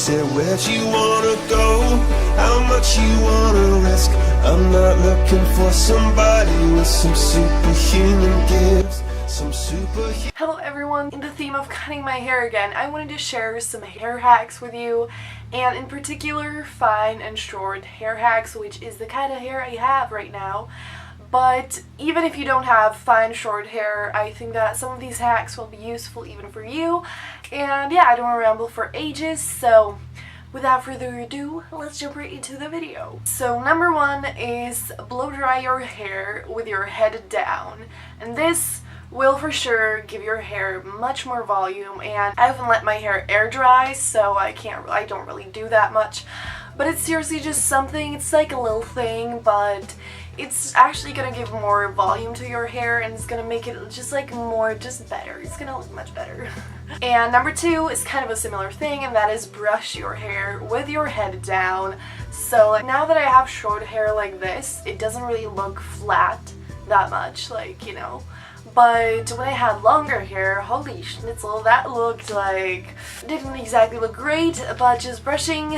said, where'd you wanna go? How much you wanna risk? I'm not looking for somebody with some superhuman gifts. Hello everyone, in the theme of cutting my hair again, I wanted to share some hair hacks with you, and in particular fine and short hair hacks, which is the kind of hair I have right now. But even if you don't have fine short hair, I think that some of these hacks will be useful even for you. And yeah, I don't want to ramble for ages, so without further ado, let's jump right into the video. So number one is blow dry your hair with your head down, and this will for sure give your hair much more volume. And I often let my hair air dry, so I don't really do that much, but it's seriously just something. It's like a little thing, but it's actually gonna give more volume to your hair, and it's gonna make it just better. It's gonna look much better. And number two is kind of a similar thing, and that is brush your hair with your head down. So like, now that I have short hair like this, it doesn't really look flat that much, like, you know. But when I had longer hair, holy schnitzel, that looked like, didn't exactly look great, but just brushing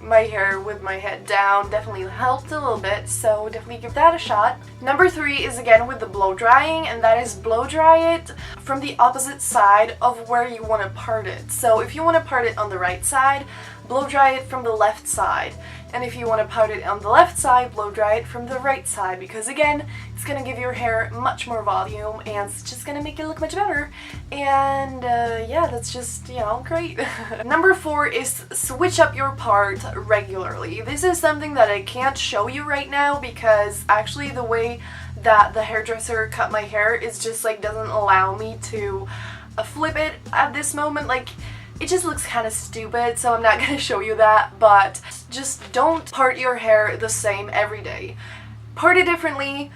my hair with my head down definitely helped a little bit, so definitely give that a shot. Number three is again with the blow drying, and that is blow dry it from the opposite side of where you want to part it. So if you want to part it on the right side, blow dry it from the left side. And if you want to part it on the left side, blow dry it from the right side, because again, it's going to give your hair much more volume and it's just going to make it look much better. And yeah, that's just, you know, great. Number four is switch up your part regularly. This is something that I can't show you right now because actually the way that the hairdresser cut my hair is just like doesn't allow me to flip it at this moment. Like, it just looks kind of stupid, so I'm not going to show you that, but just don't part your hair the same every day. Part it differently.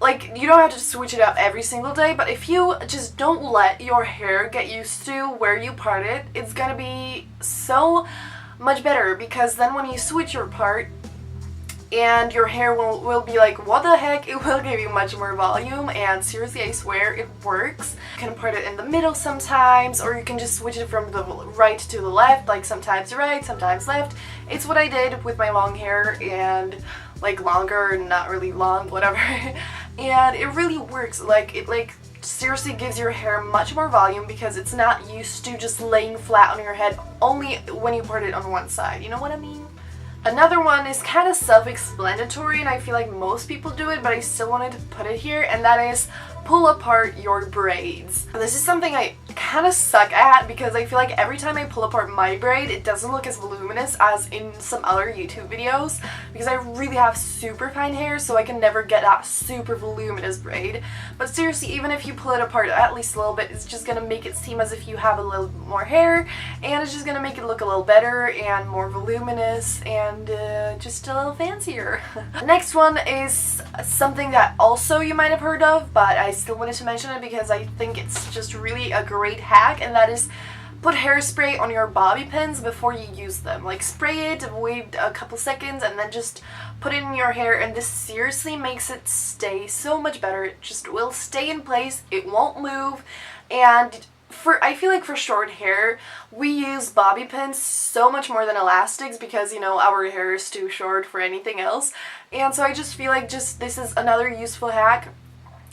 Like, you don't have to switch it up every single day, but if you just don't let your hair get used to where you part it, it's going to be so much better, because then when you switch your part, and your hair will be like, what the heck? It will give you much more volume, and seriously, I swear it works. You can part it in the middle sometimes, or you can just switch it from the right to the left, like sometimes right, sometimes left. It's what I did with my long hair, and like longer, not really long, whatever. And it really works. Like, it seriously gives your hair much more volume because it's not used to just laying flat on your head only when you part it on one side. You know what I mean? Another one is kind of self-explanatory, and I feel like most people do it, but I still wanted to put it here, and that is pull apart your braids. This is something I kind of suck at because I feel like every time I pull apart my braid, it doesn't look as voluminous as in some other YouTube videos, because I really have super fine hair, so I can never get that super voluminous braid. But seriously, even if you pull it apart at least a little bit, it's just gonna make it seem as if you have a little more hair, and it's just gonna make it look a little better and more voluminous and just a little fancier. The next one is something that also you might have heard of, but I still wanted to mention it because I think it's just really a great hack, and that is put hairspray on your bobby pins before you use them. Like, spray it, wait a couple seconds, and then just put it in your hair, and this seriously makes it stay so much better. It just will stay in place, it won't move, and I feel like for short hair, we use bobby pins so much more than elastics because, you know, our hair is too short for anything else. And so I just feel like this is another useful hack.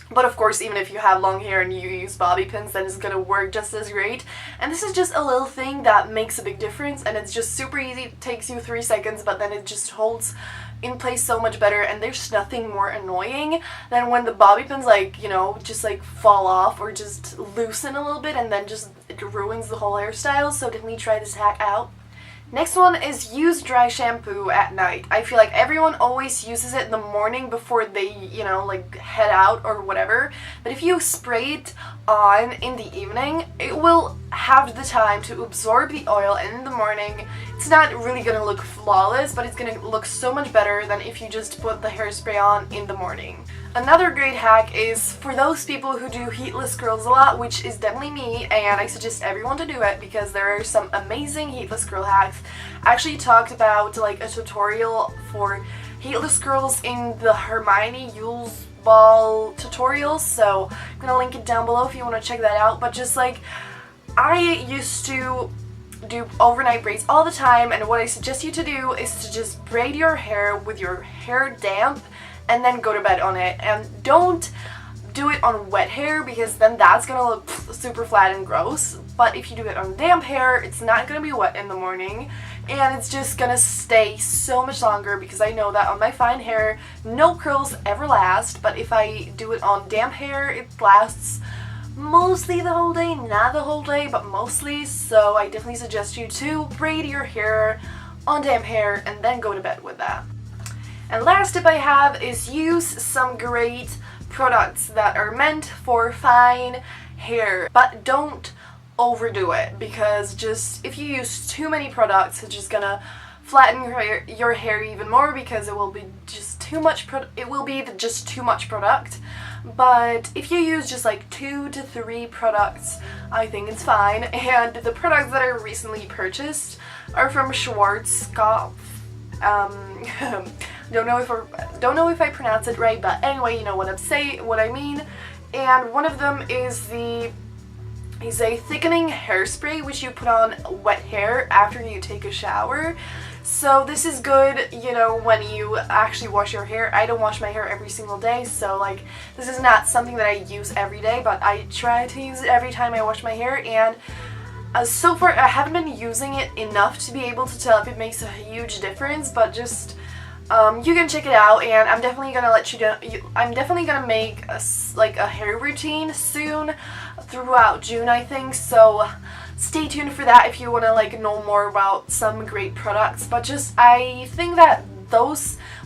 But of course, even if you have long hair and you use bobby pins, then it's gonna work just as great. And this is just a little thing that makes a big difference, and it's just super easy. It takes you 3 seconds, but then it just holds in place so much better, and there's nothing more annoying than when the bobby pins, like, you know, just like fall off or just loosen a little bit, and then just it ruins the whole hairstyle. So definitely try this hack out. Next one is use dry shampoo at night. I feel like everyone always uses it in the morning before they, you know, like head out or whatever. But if you spray it on in the evening, it will have the time to absorb the oil in the morning. It's not really gonna look flawless, but it's gonna look so much better than if you just put the hairspray on in the morning. Another great hack is for those people who do heatless curls a lot, which is definitely me, and I suggest everyone to do it because there are some amazing heatless curl hacks. I actually talked about like a tutorial for heatless curls in the Hermione Yule's Ball tutorials, so I'm gonna link it down below if you want to check that out. But just like, I used to do overnight braids all the time, and what I suggest you to do is to just braid your hair with your hair damp and then go to bed on it. And don't do it on wet hair because then that's gonna look super flat and gross. But if you do it on damp hair, it's not gonna be wet in the morning and it's just gonna stay so much longer, because I know that on my fine hair no curls ever last, but if I do it on damp hair it lasts mostly the whole day, not the whole day, but mostly. So I definitely suggest you to braid your hair on damp hair and then go to bed with that. And last tip I have is use some great products that are meant for fine hair, but don't overdo it, because just if you use too many products it's just gonna flatten your hair even more, because it will be just too much product. But if you use just like 2 to 3 products, I think it's fine. And the products that I recently purchased are from Schwarzkopf. Don't know if I pronounce it right, but anyway, you know what I mean. And one of them is a thickening hairspray which you put on wet hair after you take a shower. So this is good, you know, when you actually wash your hair. I don't wash my hair every single day, so like this is not something that I use every day, but I try to use it every time I wash my hair. And so far I haven't been using it enough to be able to tell if it makes a huge difference, but just you can check it out, and I'm definitely gonna let you know. I'm definitely gonna make a hair routine soon throughout June, I think. So stay tuned for that if you want to like know more about some great products. But just I think that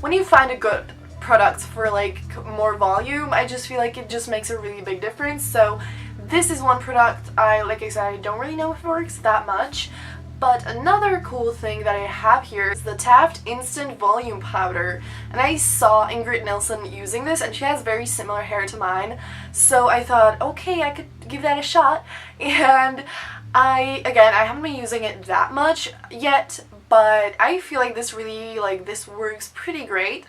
when you find a good product for like more volume, I just feel like it just makes a really big difference. So this is one product like I said, I don't really know if it works that much. But another cool thing that I have here is the Taft Instant Volume Powder. And I saw Ingrid Nilsson using this, and she has very similar hair to mine. So I thought, okay, I could give that a shot. And I haven't been using it that much yet, but I feel like this works pretty great.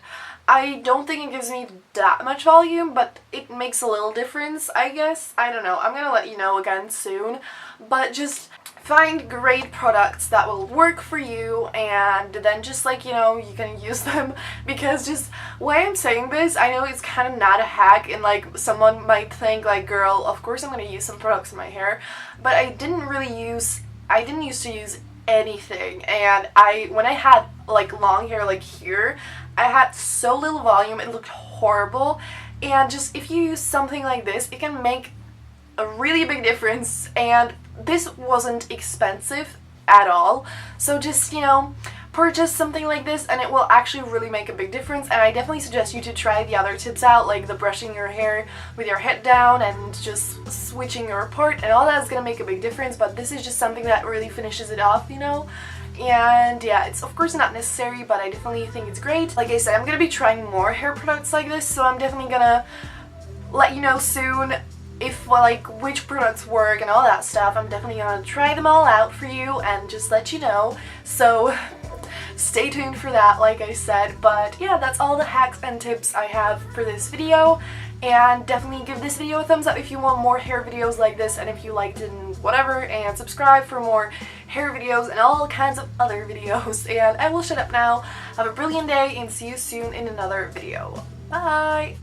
I don't think it gives me that much volume, but it makes a little difference, I guess. I don't know. I'm gonna let you know again soon. But just find great products that will work for you, and then just like, you know, you can use them. Because just why I'm saying this, I know it's kind of not a hack, and like someone might think like, girl, of course I'm gonna use some products in my hair, but I didn't used to use anything. And when I had like long hair like here, I had so little volume, it looked horrible. And just if you use something like this, it can make a really big difference. And this wasn't expensive at all, so just, you know, purchase something like this and it will actually really make a big difference. And I definitely suggest you to try the other tips out, like the brushing your hair with your head down and just switching your part, and all that is gonna make a big difference. But this is just something that really finishes it off, you know. And yeah, it's of course not necessary, but I definitely think it's great. Like I said, I'm gonna be trying more hair products like this, so I'm definitely gonna let you know soon if which products work and all that stuff. I'm definitely gonna try them all out for you and just let you know. So stay tuned for that, like I said. But yeah, that's all the hacks and tips I have for this video. And definitely give this video a thumbs up if you want more hair videos like this, and if you liked it and whatever, and subscribe for more hair videos and all kinds of other videos. And I will shut up now. Have a brilliant day and see you soon in another video. Bye!